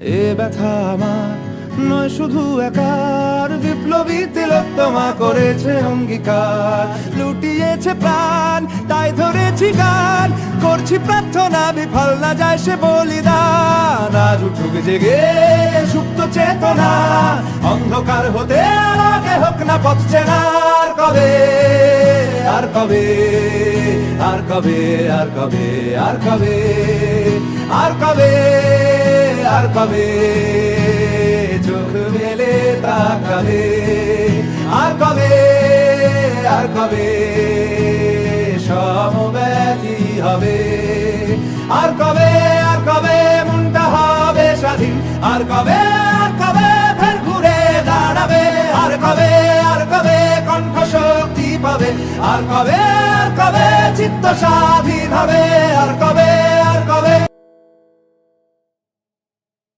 এ ব্যথা আমার নয় শুধু একার, বিপ্লবী তিলোত্তমা করেছে অঙ্গীকার, লুটিয়েছে প্রাণ তাই ধরেছি গান, করছি প্রার্থনা বিফল না যায় সে বলিদান। আজ উঠুক জেগে সুপ্ত চেতনা, অন্ধকার হতে আলোকে হোক না পথ চেনা। আর কবে, আর কবে, আর কবে, আর কবে, আর কবে, আর কবে, আর কবে চোখ মেলে তাকাবে। আর কবে, আর কবে সমব্যথী হবে। আর কবে, আর কবে মনটা হবে স্বাধীন। আর কবে, আর কবে ফের ঘুরে দাঁড়াবে। আর কবে, আর কবে কণ্ঠ শক্তি পাবে। আর কবে, আর কবে চিত্ত স্বাধীন হবে। আর কবে